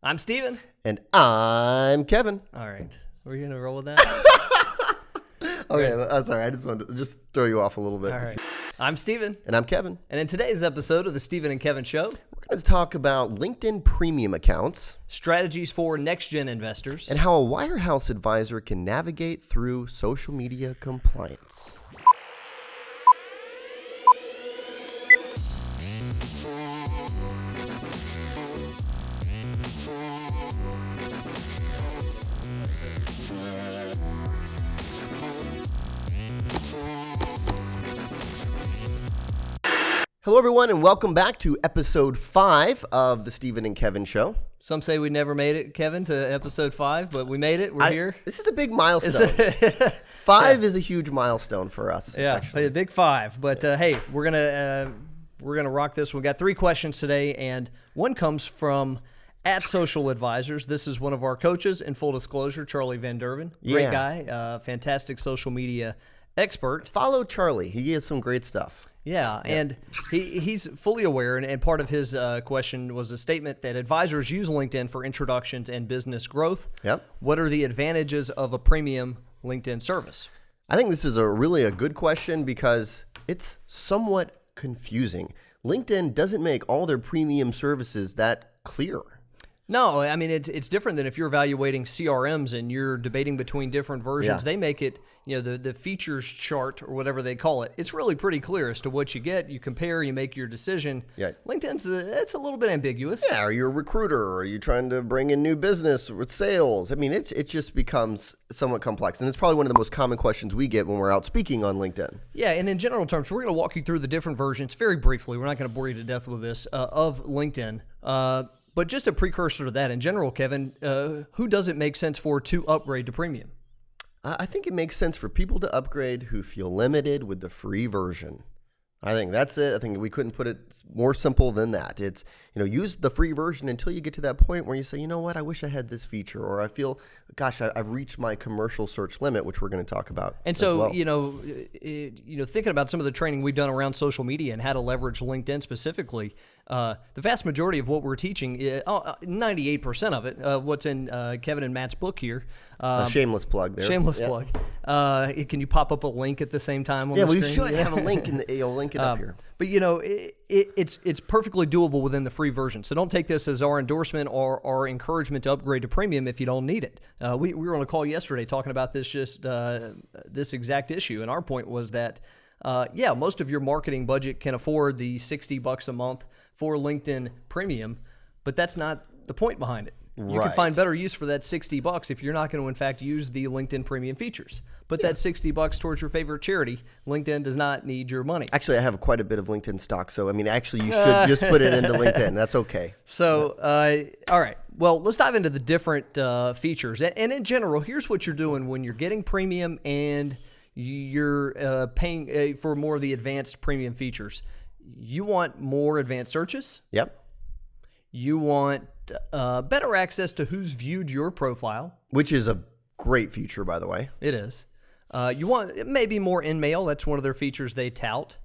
I'm Steven. And I'm Kevin. All right. We're going to roll with that? Okay, sorry. I just wanted to just throw you off a little bit. All right. I'm Steven. And I'm Kevin. And in today's episode of the Steven and Kevin Show, We're going to talk about LinkedIn premium accounts strategies for next-gen investors, and how a wirehouse advisor can navigate through social media compliance. Hello, everyone, and welcome back to episode 5 of the Steven and Kevin Show. Some say we never made it, Kevin, to episode 5, but we made it. We're here. This is a big milestone. 5 is a huge milestone for us. Yeah, actually. a big 5. But hey, we're gonna rock this. We got 3 questions today, and one comes from @Social Advisors. This is one of our coaches. In full disclosure, Charlie Van Derven, great guy, fantastic social media expert. Follow Charlie. He has some great stuff. Yeah, and he's fully aware, and part of his question was a statement that advisors use LinkedIn for introductions and business growth. Yep. What are the advantages of a premium LinkedIn service? I think this is really a good question because it's somewhat confusing. LinkedIn doesn't make all their premium services that clear. No, I mean, it's different than if you're evaluating CRMs and you're debating between different versions. Yeah. They make it, the features chart or whatever they call it. It's really pretty clear as to what you get. You compare, you make your decision. Yeah. LinkedIn's it's a little bit ambiguous. Yeah, are you a recruiter? Are you trying to bring in new business with sales? I mean, it just becomes somewhat complex. And it's probably one of the most common questions we get when we're out speaking on LinkedIn. Yeah, and in general terms, we're going to walk you through the different versions very briefly. We're not going to bore you to death with this, of LinkedIn. But just a precursor to that, in general, Kevin, who does it make sense for to upgrade to premium? I think it makes sense for people to upgrade who feel limited with the free version. I think that's it. I think we couldn't put it more simple than that. It's, use the free version until you get to that point where you say, you know what, I wish I had this feature, or I feel, gosh, I've reached my commercial search limit, which we're going to talk about. And so, well. Thinking about some of the training we've done around social media and how to leverage LinkedIn specifically, the vast majority of what we're teaching, 98% of it, what's in Kevin and Matt's book here. A shameless plug there. Shameless plug. Can you pop up a link at the same time on the we screen? should have a link you'll link it up here. But it's perfectly doable within the free version. So don't take this as our endorsement or our encouragement to upgrade to premium if you don't need it. We were on a call yesterday talking about this this exact issue, and our point was that most of your marketing budget can afford the $60 a month for LinkedIn Premium, but that's not the point behind it. You can find better use for that $60 if you're not going to, in fact, use the LinkedIn Premium features. Put that $60 towards your favorite charity. LinkedIn does not need your money. Actually, I have quite a bit of LinkedIn stock, so you should just put it into LinkedIn. That's okay. So, all right. Well, let's dive into the different features. And in general, here's what you're doing when you're getting premium and you're paying for more of the advanced premium features. You want more advanced searches. Yep. You want better access to who's viewed your profile. Which is a great feature, by the way. It is. You want maybe more in-mail. That's one of their features they tout.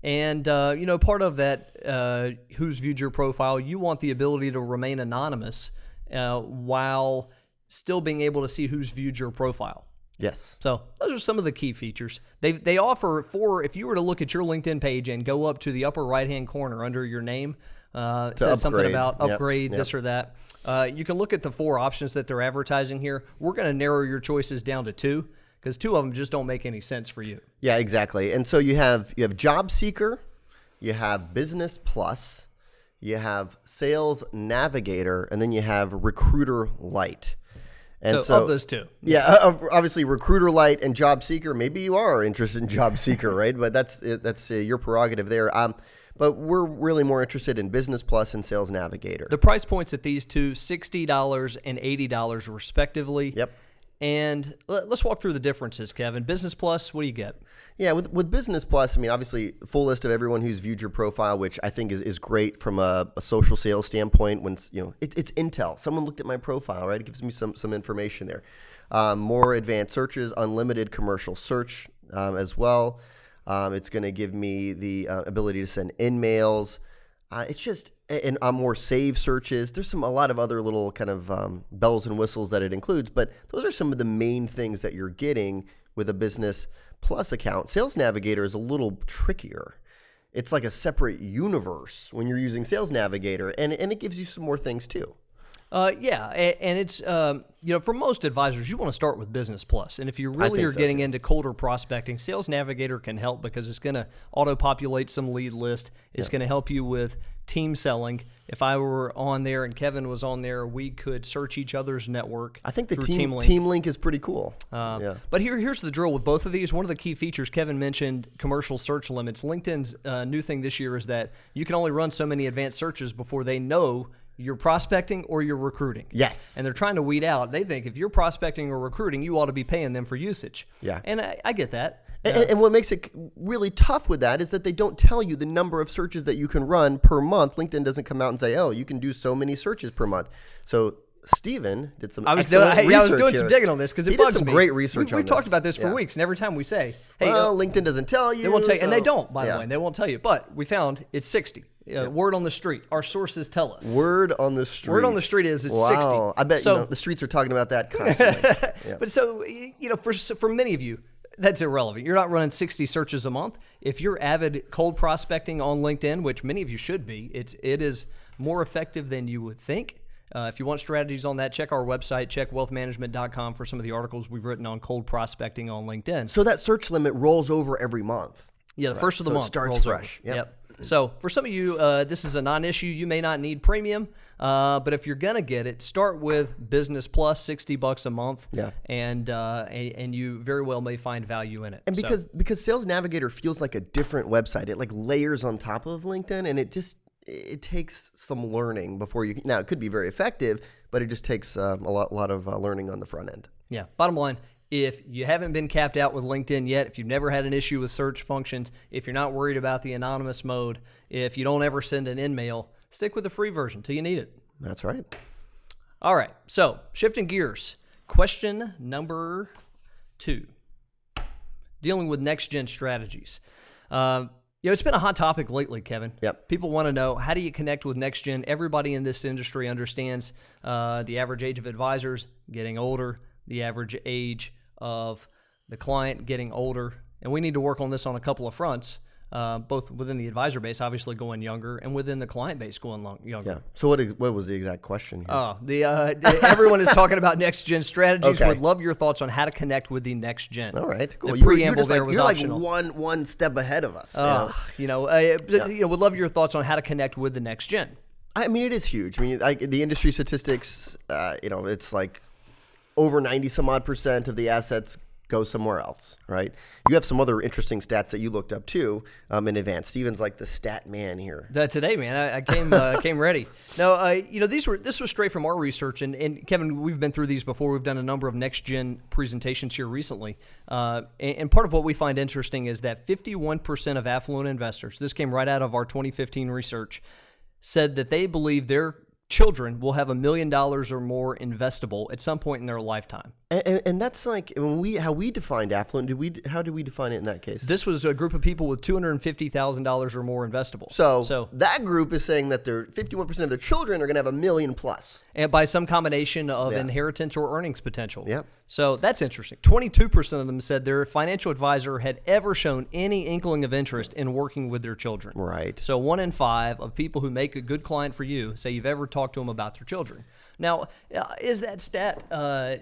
And, part of that, who's viewed your profile, you want the ability to remain anonymous while still being able to see who's viewed your profile. Yes. So those are some of the key features. They offer if you were to look at your LinkedIn page and go up to the upper right-hand corner under your name, it says something about upgrade, this or that. You can look at the 4 options that they're advertising here. We're going to narrow your choices down to 2 because 2 of them just don't make any sense for you. Yeah, exactly. And so you have Job Seeker, you have Business Plus, you have Sales Navigator, and then you have Recruiter Lite. And so of those 2. Yeah, obviously Recruiter Lite and Job Seeker, maybe you are interested in Job Seeker, right? But that's your prerogative there. But we're really more interested in Business Plus and Sales Navigator. The price points at these 2, $60 and $80 respectively. Yep. And let's walk through the differences, Kevin. Business Plus, what do you get? Yeah, with Business Plus, obviously, full list of everyone who's viewed your profile, which I think is great from a social sales standpoint. When it's intel. Someone looked at my profile, right? It gives me some information there. More advanced searches, unlimited commercial search as well. It's going to give me the ability to send in-mails. It's just, and on more save searches, there's a lot of other little kind of bells and whistles that it includes, but those are some of the main things that you're getting with a Business Plus account. Sales Navigator is a little trickier. It's like a separate universe when you're using Sales Navigator, and it gives you some more things too. And it's, for most advisors, you want to start with Business Plus. And if you really are getting into colder prospecting, Sales Navigator can help because it's going to auto-populate some lead list. It's going to help you with team selling. If I were on there and Kevin was on there, we could search each other's network. I think the Team Link is pretty cool. But here's the drill with both of these. One of the key features, Kevin mentioned commercial search limits. LinkedIn's new thing this year is that you can only run so many advanced searches before they know you're prospecting or you're recruiting. Yes. And they're trying to weed out. They think if you're prospecting or recruiting, you ought to be paying them for usage. Yeah. And I get that. And what makes it really tough with that is that they don't tell you the number of searches that you can run per month. LinkedIn doesn't come out and say, oh, you can do so many searches per month. So Steven did some excellent research. I was doing some digging on this because it bugs me. He did some great research on this. We've talked about this for weeks, and every time we say, hey, LinkedIn doesn't tell you. They won't tell you, and they don't, by the way. They won't tell you. But we found it's 60. Word on the street. Our sources tell us. Word on the street. Word on the street is it's 60. I bet the streets are talking about that constantly. But so, for many of you, that's irrelevant. You're not running 60 searches a month. If you're avid cold prospecting on LinkedIn, which many of you should be, it is more effective than you would think. If you want strategies on that, check our website, check wealthmanagement.com for some of the articles we've written on cold prospecting on LinkedIn. So that search limit rolls over every month. Yeah, the first of the month. It starts rolls fresh. Yep. So for some of you, this is a non-issue. You may not need premium, but if you're gonna get it, start with Business Plus, $60 a month. Yeah. And you very well may find value in it. And because Sales Navigator feels like a different website, it like layers on top of LinkedIn, and it takes some learning before you. Now it could be very effective, but it just takes a lot of learning on the front end. Yeah. Bottom line. If you haven't been capped out with LinkedIn yet, if you've never had an issue with search functions, if you're not worried about the anonymous mode, if you don't ever send an in-mail, stick with the free version till you need it. That's right. All right. So shifting gears. Question number 2. Dealing with next-gen strategies. It's been a hot topic lately, Kevin. Yep. People want to know, how do you connect with next gen? Everybody in this industry understands the average age of advisors getting older, the average age of the client getting older. And we need to work on this on a couple of fronts, both within the advisor base, obviously going younger, and within the client base going younger. Yeah. So what was the exact question here? Everyone is talking about next gen strategies. Okay. Would love your thoughts on how to connect with the next gen. All right, cool. The preamble there was you're optional. like one step ahead of us. Would love your thoughts on how to connect with the next gen. I mean, it is huge. I mean, the industry statistics, it's like over 90% of the assets go somewhere else, right? You have some other interesting stats that you looked up too in advance. Steven's like the stat man here. Today, man, I came ready. No, this was straight from our research, and Kevin, we've been through these before. We've done a number of next gen presentations here recently, and part of what we find interesting is that 51% of affluent investors, this came right out of our 2015 research, said that they believe their children will have $1 million or more investable at some point in their lifetime. And that's like how we defined affluent. How did we define it in that case? This was a group of people with $250,000 or more investable. So that group is saying that 51% of their children are going to have $1 million plus, and by some combination of inheritance or earnings potential. Yep. So that's interesting. 22% of them said their financial advisor had ever shown any inkling of interest in working with their children. Right. So 1 in 5 of people who make a good client for you say you've ever talked to them about their children. Now, is that stat? I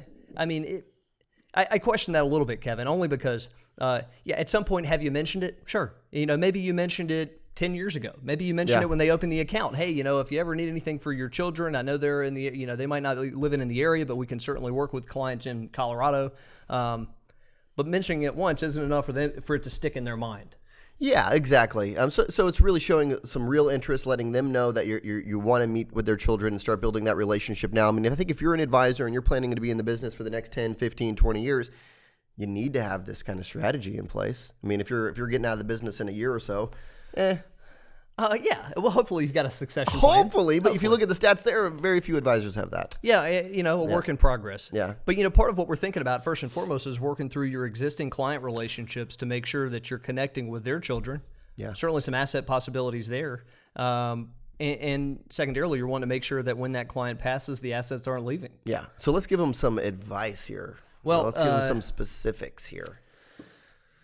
question that a little bit, Kevin, only because, at some point, have you mentioned it? Sure. Maybe you mentioned it 10 years ago. Maybe you mentioned it when they opened the account. Hey, if you ever need anything for your children, I know they're in the, they might not be living in the area, but we can certainly work with clients in Colorado. But mentioning it once isn't enough for it to stick in their mind. Yeah, exactly. So it's really showing some real interest, letting them know that you want to meet with their children and start building that relationship now. I mean, I think if you're an advisor and you're planning to be in the business for the next 10, 15, 20 years, you need to have this kind of strategy in place. I mean, if you're getting out of the business in a year or so, Well, hopefully you've got a succession plan. Hopefully, but if you look at the stats there, very few advisors have that. Yeah, a work in progress. Yeah. But, part of what we're thinking about, first and foremost, is working through your existing client relationships to make sure that you're connecting with their children. Yeah. Certainly some asset possibilities there. And secondarily, you're wanting to make sure that when that client passes, the assets aren't leaving. Yeah. So let's give them some advice here. Well, let's give them some specifics here.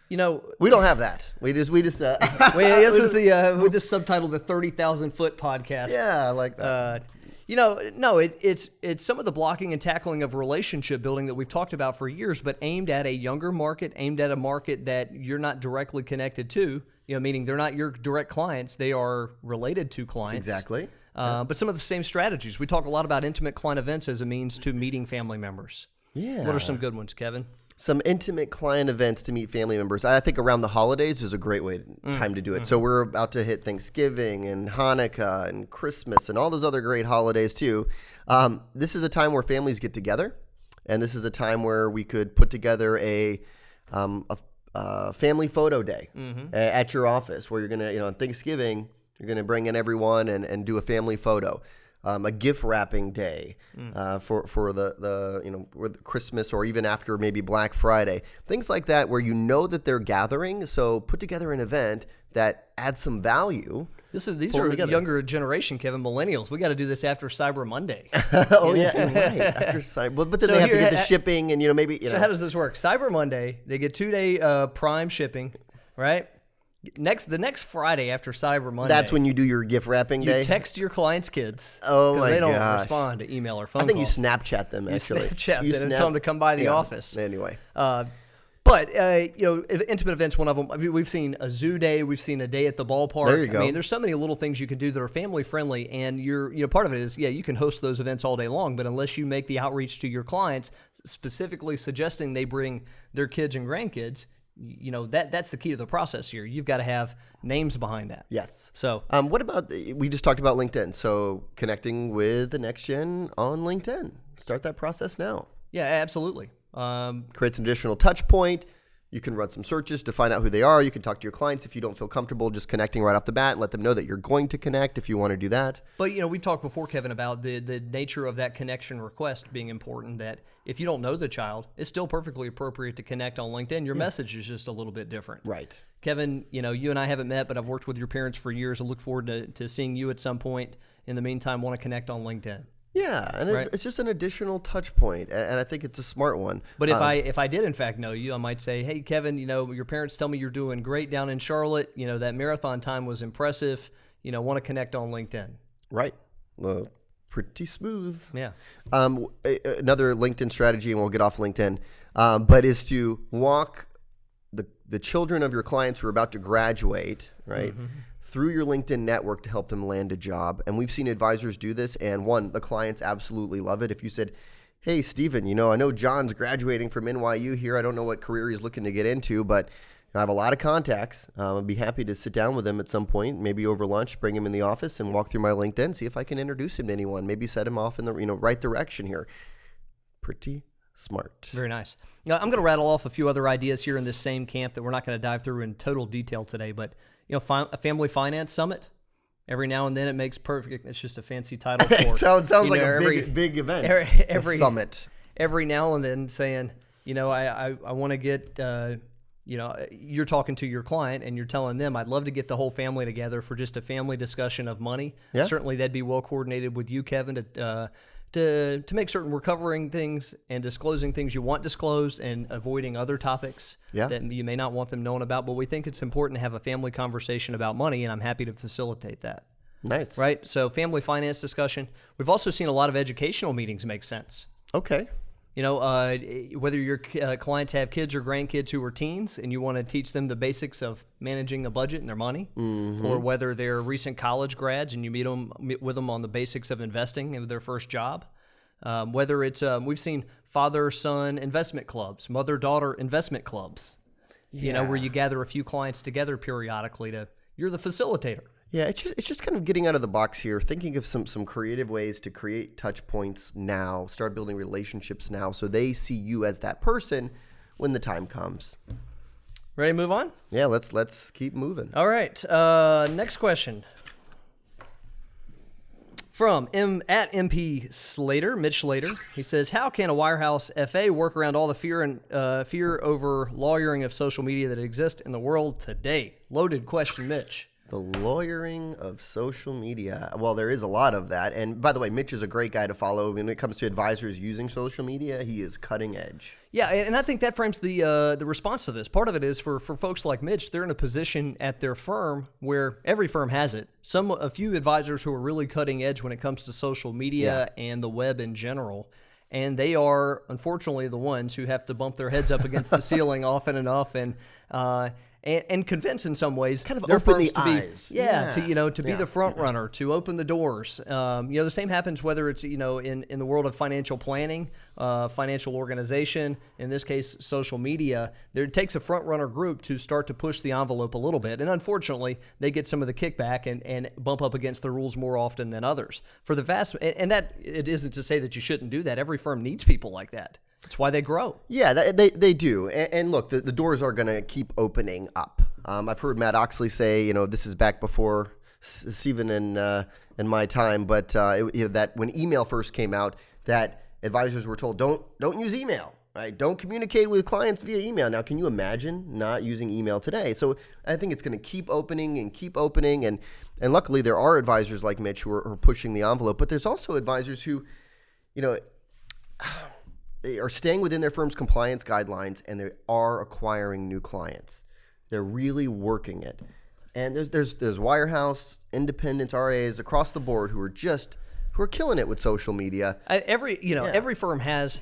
You know, We don't have that. We just. this is the we just subtitled the 30,000-foot podcast. Yeah, I like that. You know, no, it's some of the blocking and tackling of relationship building that we've talked about for years, but aimed at a younger market, aimed at a market that you're not directly connected to. You know, meaning they're not your direct clients; they are related to clients. Exactly. But some of the same strategies. We talk a lot about intimate client events as a means to meeting family members. Yeah. What are some good ones, Kevin? Some intimate client events to meet family members. I think around the holidays is a great time to do it. So we're about to hit Thanksgiving and Hanukkah and Christmas and all those other great holidays too. This is a time where families get together, and this is a time where we could put together a family photo day at your office, where you're gonna, on Thanksgiving, you're gonna bring in everyone and do a family photo. A gift wrapping day for the with Christmas, or even after maybe Black Friday, things like that, where that they're gathering. So put together an event that adds some value. These are younger generation, Kevin, millennials. We got to do this after Cyber Monday. Oh yeah, right. After Cyber, but then So they have to here- get the shipping, and maybe. So how does this work? Cyber Monday, they get 2-day Prime shipping, right? The next Friday after Cyber Monday, That's when you do your gift wrapping you day. text your clients' kids. Oh, 'cause my they don't gosh. respond to email or phone I think calls. you Snapchat them, actually. Snapchat them and tell them to come by the office. Anyway. But intimate events, one of them. I mean, we've seen a zoo day, we've seen a day at the ballpark. There you go. I mean, there's so many little things you can do that are family friendly, and part of it is, you can host those events all day long, but unless you make the outreach to your clients, specifically suggesting they bring their kids and grandkids, that's the key to the process here. You've got to have names behind that. Yes. So, what about, we just talked about LinkedIn. So connecting with the next gen on LinkedIn. Start that process now. yeah, absolutely. Creates an additional touch point. You can run some searches to find out who they are. You can talk to your clients if you don't feel comfortable just connecting right off the bat, and let them know that you're going to connect if you want to do that. But, we talked before, Kevin, about the nature of that connection request being important, that if you don't know the child, it's still perfectly appropriate to connect on LinkedIn. Your message is just a little bit different. Right. Kevin, you and I haven't met, but I've worked with your parents for years. I look forward to seeing you at some point. In the meantime, want to connect on LinkedIn. Yeah, and Right. it's just an additional touch point, and I think it's a smart one. But if I did in fact know you, I might say, hey, Kevin, your parents tell me you're doing great down in Charlotte. That marathon time was impressive. Want to connect on LinkedIn. Right. Well, pretty smooth. Yeah. Another LinkedIn strategy, and we'll get off LinkedIn, but is to walk the children of your clients who are about to graduate, right, through your LinkedIn network to help them land a job. And we've seen advisors do this, and the clients absolutely love it. If you said, hey, Stephen, I know John's graduating from NYU here. I don't know what career he's looking to get into, but I have a lot of contacts. I'd be happy to sit down with him at some point, maybe over lunch, bring him in the office and walk through my LinkedIn, see if I can introduce him to anyone, maybe set him off in the right direction here. Pretty smart. Very nice. I'm going to rattle off a few other ideas here in this same camp that we're not going to dive through in total detail today, but a family finance summit. Every now and then it makes perfect. It's just a fancy title for It sounds like every, a big event. Every a summit. Every now and then saying, I want to get, you're talking to your client and you're telling them, I'd love to get the whole family together for just a family discussion of money. Yeah. Certainly that'd be well coordinated with you, Kevin, to make certain we're covering things and disclosing things you want disclosed and avoiding other topics that you may not want them known about. But we think it's important to have a family conversation about money, and I'm happy to facilitate that. Nice. Right? So family finance discussion. We've also seen a lot of educational meetings make sense. Okay. Whether your clients have kids or grandkids who are teens and you want to teach them the basics of managing a budget and their money, or whether they're recent college grads and you meet with them on the basics of investing in their first job, whether it's we've seen father-son investment clubs, mother-daughter investment clubs, where you gather a few clients together periodically you're the facilitator. Yeah, it's just kind of getting out of the box here, thinking of some creative ways to create touch points now, start building relationships now, so they see you as that person when the time comes. Ready to move on? Yeah, let's keep moving. All right. Next question from MP Slater, Mitch Slater. He says, "How can a wirehouse FA work around all the fear over lawyering of social media that exists in the world today?" Loaded question, Mitch. The lawyering of social media. Well, there is a lot of that. And by the way, Mitch is a great guy to follow. When it comes to advisors using social media, he is cutting edge. Yeah, and I think that frames the response to this. Part of it is for folks like Mitch, they're in a position at their firm where every firm has it. A few advisors who are really cutting edge when it comes to social media and the web in general. And they are, unfortunately, the ones who have to bump their heads up against the ceiling often enough and convince in some ways kind of their open firms the to be, eyes. to be the front runner, to open the doors. The same happens whether it's in the world of financial planning, financial organization, in this case social media. It takes a front runner group to start to push the envelope a little bit, and unfortunately they get some of the kickback and bump up against the rules more often than others. For the vast, and that it isn't to say that you shouldn't do that. Every firm needs people like that. It's why they grow. Yeah, they do. And look, the doors are going to keep opening up. I've heard Matt Oxley say, this is back before Stephen and my time, but that when email first came out, that advisors were told, don't use email, right? Don't communicate with clients via email. Now, can you imagine not using email today? So I think it's going to keep opening. And luckily there are advisors like Mitch who are pushing the envelope, but there's also advisors who, they are staying within their firm's compliance guidelines, and they are acquiring new clients. They're really working it. And there's Wirehouse, independents, RAs across the board who are killing it with social media. Every firm has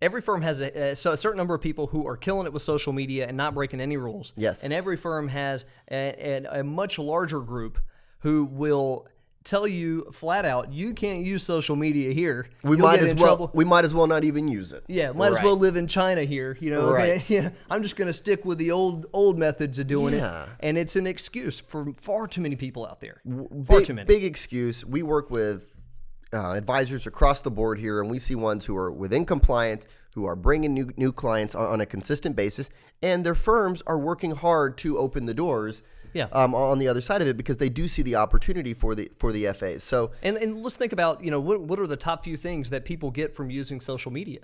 a certain number of people who are killing it with social media and not breaking any rules. Yes. And every firm has a much larger group who will tell you flat out, you can't use social media here. We might as well not even use it. Yeah, might as well live in China here. Right. Yeah, I'm just going to stick with the old methods of doing it, and it's an excuse for far too many people out there. Too many. Big excuse. We work with advisors across the board here, and we see ones who are within compliance, who are bringing new clients on a consistent basis, and their firms are working hard to open the doors. Yeah. On the other side of it, because they do see the opportunity for the FAs. So and let's think about what are the top few things that people get from using social media.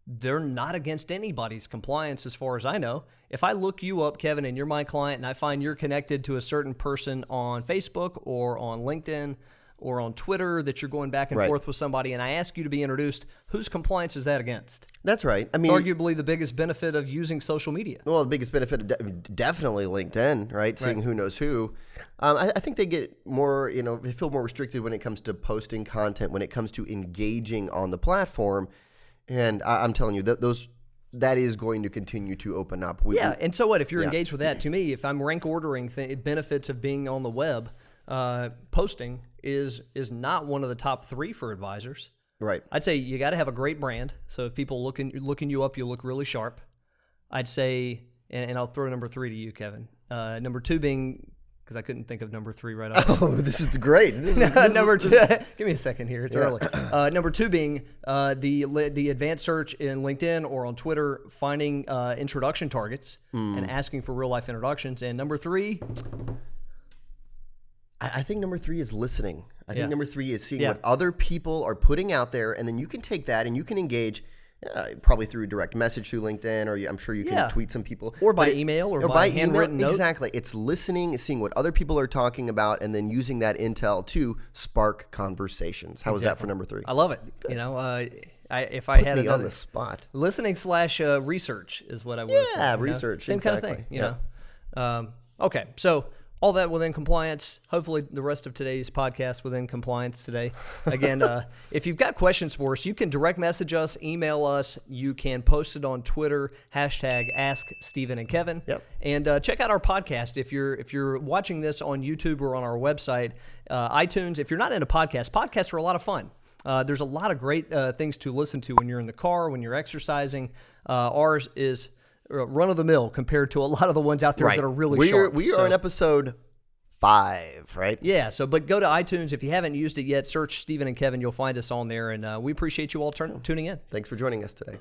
They're not against anybody's compliance, as far as I know. If I look you up, Kevin, and you're my client, and I find you're connected to a certain person on Facebook or on LinkedIn or on Twitter, that you're going back and forth with somebody, and I ask you to be introduced, whose compliance is that against? That's right. I mean, it's arguably the biggest benefit of using social media. Well, the biggest benefit, definitely LinkedIn, right? Seeing who knows who. I think they get more, they feel more restricted when it comes to posting content, when it comes to engaging on the platform. And I'm telling you, that is going to continue to open up. And so what? If you're engaged with that, to me, if I'm rank ordering benefits of being on the web, posting is not one of the top 3 for advisors. Right. I'd say you got to have a great brand. So if people looking you up, you look really sharp. I'd say, and I'll throw number 3 to you, Kevin. Number 2 being, because I couldn't think of number 3 right off. Oh, this is great. Number 2, give me a second here. It's early. Number 2 being the advanced search in LinkedIn or on Twitter, finding introduction targets and asking for real life introductions. And number 3. I think number 3 is listening. I think number 3 is seeing what other people are putting out there, and then you can take that and you can engage probably through direct message through LinkedIn, or I'm sure you can tweet some people. Or by email or by handwritten note. Exactly. It's listening, seeing what other people are talking about, and then using that intel to spark conversations. How was that for number 3? I love it. Good. If I had me on the spot. Listening / research is what I would say. Yeah, research. Same exactly. kind of thing. Okay, so all that within compliance. Hopefully the rest of today's podcast within compliance today. Again, if you've got questions for us, you can direct message us, email us. You can post it on Twitter, #AskStephenandKevin. Yep. And check out our podcast. If you're watching this on YouTube or on our website, iTunes, if you're not into podcasts are a lot of fun. There's a lot of great things to listen to when you're in the car, when you're exercising. Ours is run of the mill compared to a lot of the ones out there that are really sharp. We are on episode 5, right? Yeah. But go to iTunes. If you haven't used it yet, search Stephen and Kevin. You'll find us on there. And we appreciate you all tuning in. Thanks for joining us today.